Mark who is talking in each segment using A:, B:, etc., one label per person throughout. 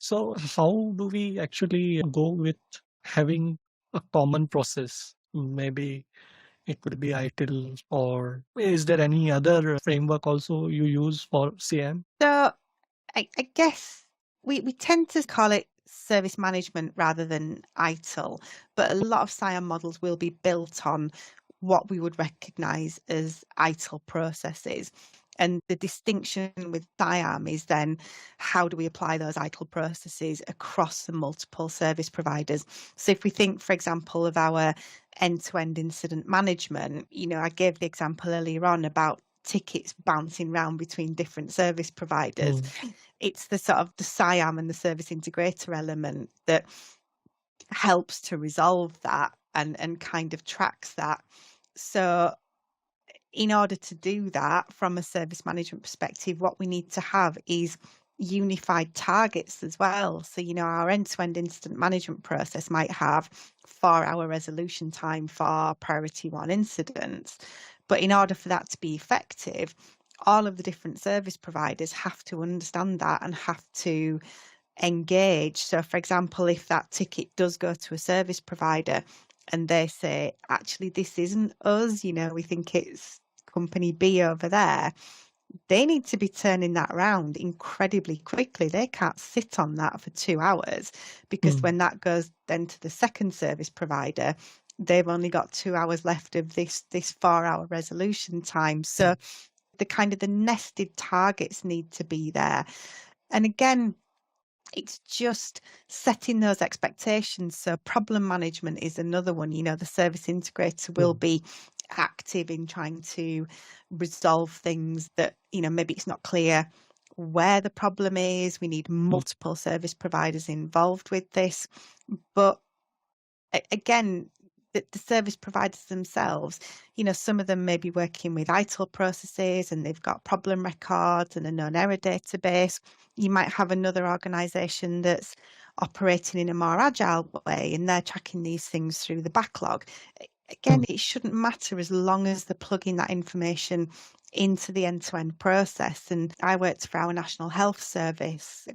A: So how do we actually go with having a common process? Maybe it could be ITIL, or is there any other framework also you use for CM?
B: So I guess we tend to call it service management rather than ITIL, but a lot of SIAM models will be built on what we would recognise as ITIL processes. And the distinction with SIAM is then how do we apply those ITIL processes across the multiple service providers? So if we think, for example, of our end-to-end incident management, I gave the example earlier on about tickets bouncing around between different service providers. It's the sort of the SIAM and the service integrator element that helps to resolve that and kind of tracks that. So in order to do that from a service management perspective, what we need to have is unified targets as well. So, our end-to-end incident management process might have 4-hour resolution time for priority 1 incidents. But in order for that to be effective, all of the different service providers have to understand that and have to engage. So, for example, if that ticket does go to a service provider and they say, actually, this isn't us, we think it's company B over there, they need to be turning that around incredibly quickly. They can't sit on that for 2 hours because when that goes then to the second service provider, they've only got 2 hours left of this 4-hour resolution time. So the nested targets need to be there. And again, it's just setting those expectations. So problem management is another one. The service integrator will be active in trying to resolve things that, maybe it's not clear where the problem is. We need multiple service providers involved with this. But again, the service providers themselves, some of them may be working with ITIL processes and they've got problem records and a known error database. You might have another organisation that's operating in a more agile way and they're tracking these things through the backlog. Again, it shouldn't matter as long as they're plugging that information into the end-to-end process. And I worked for our National Health Service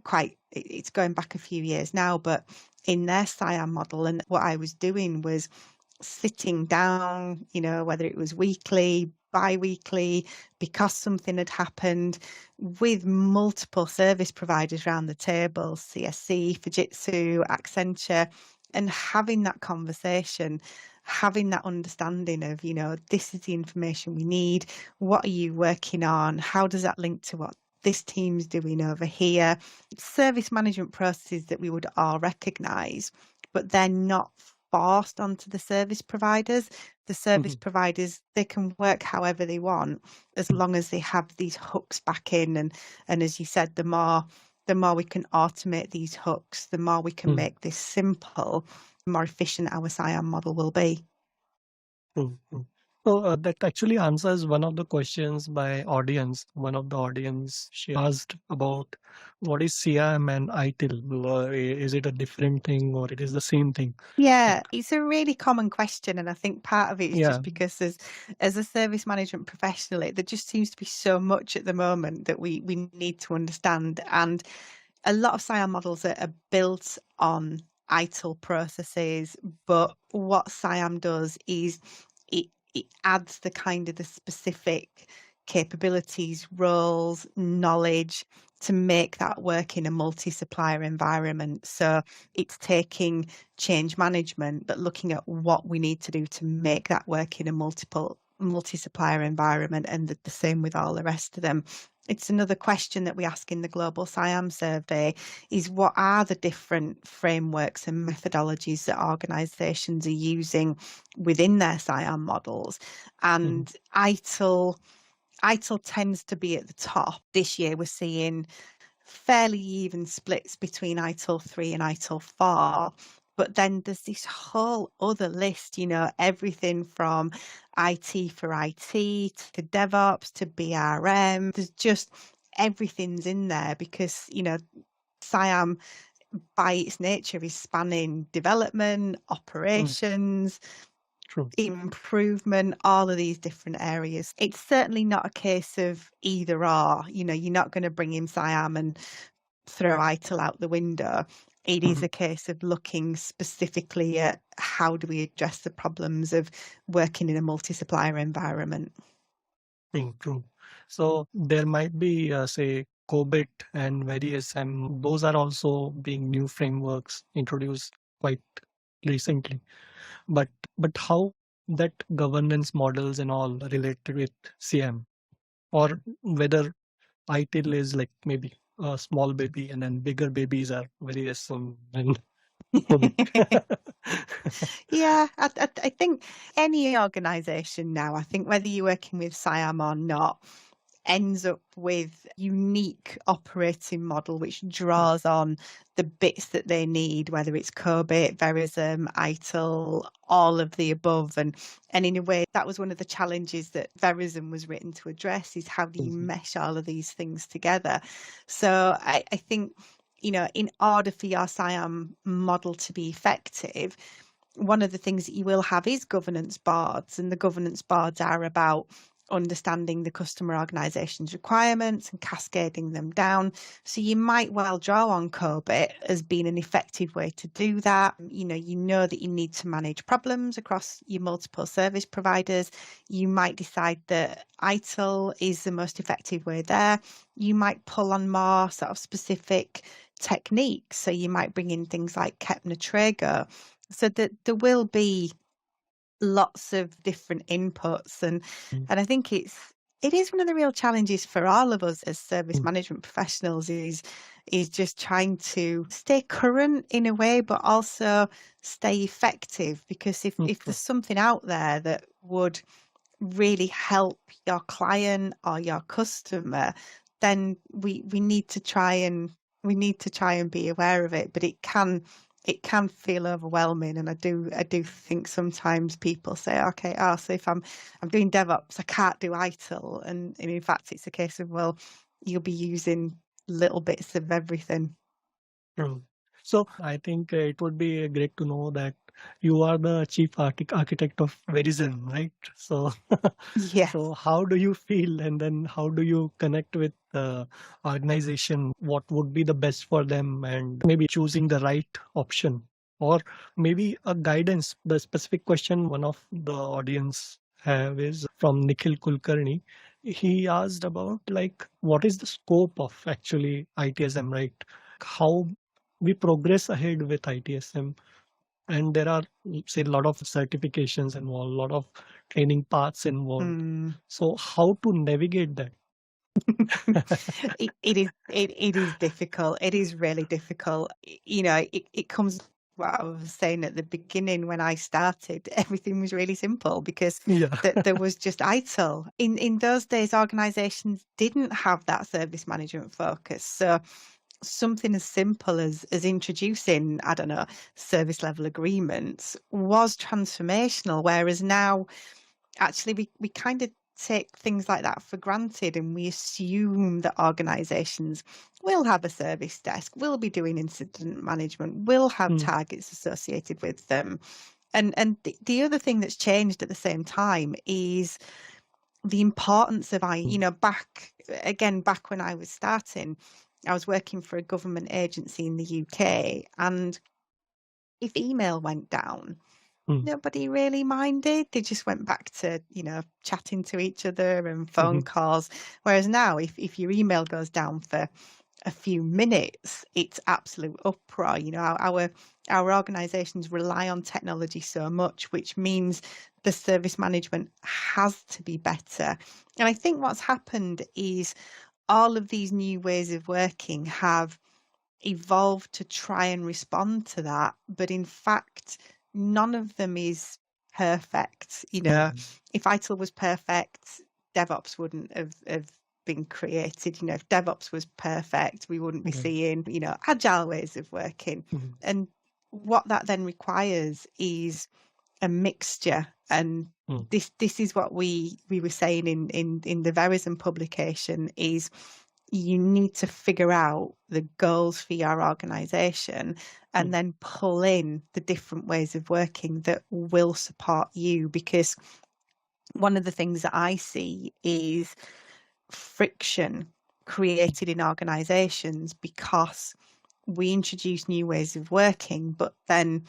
B: it's going back a few years now, but in their SIAM model, and what I was doing was sitting down, whether it was weekly, bi-weekly, because something had happened, with multiple service providers around the table, CSC, Fujitsu, Accenture, and having that conversation, having that understanding of, this is the information we need. What are you working on? How does that link to what this team's doing over here? Service management processes that we would all recognise, but they're not forced onto the service providers. The service providers, they can work however they want as long as they have these hooks back in. And as you said, the more we can automate these hooks, the more we can make this simple, the more efficient our SIAM model will be.
A: So that actually answers one of the questions by audience. One of the audience, she asked about what is SIAM and ITIL. Is it a different thing or it is the same thing?
B: Yeah, it's a really common question, and I think part of it is
A: Yeah.
B: just because as a service management professional, there just seems to be so much at the moment that we need to understand. And a lot of SIAM models are built on ITIL processes, but what SIAM does is it adds the specific capabilities, roles, knowledge to make that work in a multi-supplier environment. So it's taking change management, but looking at what we need to do to make that work in a multi-supplier environment, and the same with all the rest of them. It's another question that we ask in the Global SIAM survey is what are the different frameworks and methodologies that organisations are using within their SIAM models? And ITIL tends to be at the top. This year we're seeing fairly even splits between ITIL 3 and ITIL 4. But then there's this whole other list, everything from IT for IT to DevOps to BRM. There's just everything's in there because, SIAM by its nature is spanning development, operations, improvement, all of these different areas. It's certainly not a case of either or. You're not going to bring in SIAM and throw ITIL out the window. It is a case of looking specifically at how do we address the problems of working in a multi-supplier environment.
A: True. So there might be, say, COBIT and VeriSM. Those are also being new frameworks introduced quite recently. But how that governance models and all related with SIAM, or whether ITIL is like maybe a small baby and then bigger babies are VeriSM and COBIT.
B: Yeah, I think any organisation now, I think whether you're working with SIAM or not, ends up with unique operating model which draws on the bits that they need, whether it's COBIT, VeriSM, ITIL, all of the above. And in a way, that was one of the challenges that VeriSM was written to address, is how do you mesh all of these things together? So I think, in order for your SIAM model to be effective, one of the things that you will have is governance boards, and the governance boards are about understanding the customer organisation's requirements and cascading them down. So you might well draw on COBIT as being an effective way to do that. You know that you need to manage problems across your multiple service providers. You might decide that ITIL is the most effective way there. You might pull on more sort of specific techniques. So you might bring in things like Kepner-Traeger. So that there will be lots of different inputs, and I think it is one of the real challenges for all of us as service management professionals is just trying to stay current in a way, but also stay effective, because if there's something out there that would really help your client or your customer, then we need to try and be aware of it. But it can feel overwhelming, and I do think sometimes people say, okay, so if I'm doing DevOps, I can't do ITIL, and in fact it's a case of, well, you'll be using little bits of everything.
A: True. So I think it would be great to know that you are the chief architect of VeriSM, right? So,
B: Yes.
A: so how do you feel, and then how do you connect with the organization? What would be the best for them, and maybe choosing the right option, or maybe a guidance? The specific question one of the audience have is from Nikhil Kulkarni. He asked about like what is the scope of actually ITSM, right? How we progress ahead with ITSM, and there are, say, a lot of certifications involved, a lot of training paths involved. So how to navigate that?
B: It is difficult. It is really difficult. It comes what I was saying at the beginning. When I started, everything was really simple because there was just ITIL. In those days, organizations didn't have that service management focus. So something as simple as introducing, I don't know, service level agreements was transformational, whereas now actually we kind of take things like that for granted, and we assume that organizations will have a service desk, will be doing incident management, will have targets associated with them. And the other thing that's changed at the same time is the importance of back when I was starting, I was working for a government agency in the UK, and if email went down, nobody really minded. They just went back to, chatting to each other and phone calls. Whereas now, if your email goes down for a few minutes, it's absolute uproar. Our organisations rely on technology so much, which means the service management has to be better. And I think what's happened is all of these new ways of working have evolved to try and respond to that. But in fact, none of them is perfect. If ITIL was perfect, DevOps wouldn't have been created. If DevOps was perfect, we wouldn't be seeing, agile ways of working. And what that then requires is a mixture. And this is what we were saying in the VeriSM publication is you need to figure out the goals for your organisation and then pull in the different ways of working that will support you. Because one of the things that I see is friction created in organizations because we introduce new ways of working, but then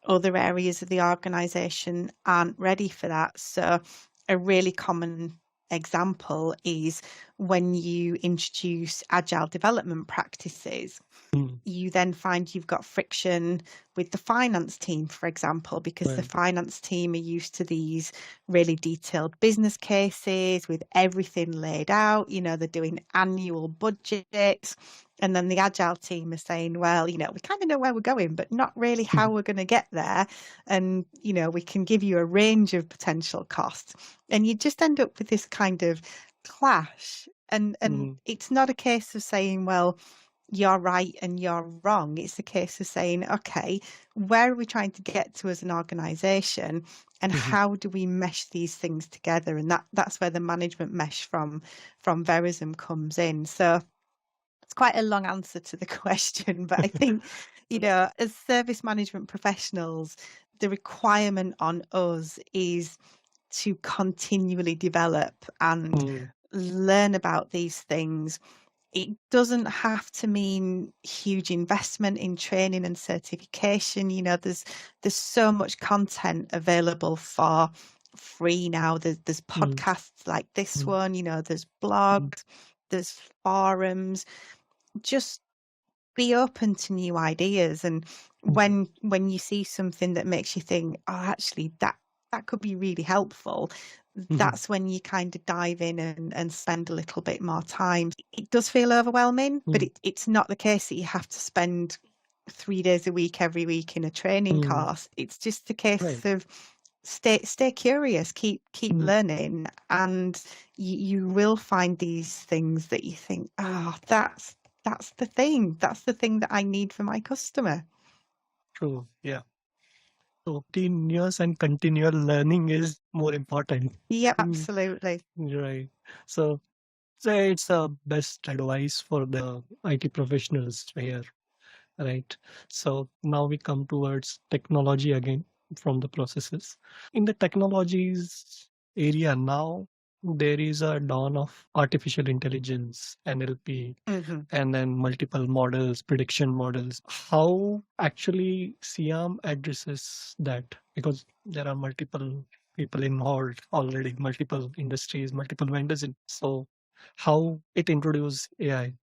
B: other areas of the organization aren't ready for that. So a really common example is when you introduce agile development practices,
A: Mm.
B: you then find you've got friction with the finance team, for example, because the
A: Right.
B: finance team are used to these really detailed business cases with everything laid out. They're doing annual budgets. And then the agile team are saying, well, we kind of know where we're going, but not really how we're going to get there. And, we can give you a range of potential costs. And you just end up with this kind of clash. And
A: Mm.
B: it's not a case of saying, well, you're right and you're wrong. It's a case of saying, okay, where are we trying to get to as an organization, and
A: Mhm.
B: how do we mesh these things together? And that's where the management mesh from VeriSM comes in. So it's quite a long answer to the question, but I think, as service management professionals, the requirement on us is to continually develop and
A: Mm.
B: learn about these things. It doesn't have to mean huge investment in training and certification. There's so much content available for free now. There's
A: Mm.
B: podcasts like this
A: Mm.
B: one, there's
A: Mm.
B: blogs, there's forums. Just be open to new ideas. And
A: Mm.
B: when you see something that makes you think, oh, actually that could be really helpful,
A: Mhm.
B: that's when you kind of dive in and spend a little bit more time. It does feel overwhelming, but
A: Mm.
B: it's not the case that you have to spend 3 days a week every week in a training
A: Mm.
B: course. It's just a case
A: Right.
B: of stay curious, keep
A: Mm.
B: learning, and you will find these things that you think, oh, that's the thing that I need for my customer.
A: True. Yeah. So continuous and continual learning is more important.
B: Yeah,
A: Mm.
B: absolutely.
A: Right. So, it's a best advice for the IT professionals here, right? So now we come towards technology again from the processes. In the technologies area now, there is a dawn of artificial intelligence, NLP,
B: Hmm.
A: and then multiple models, prediction models. How actually SIAM addresses that? Because there are multiple people involved already, multiple industries, multiple vendors. So how it introduce AI?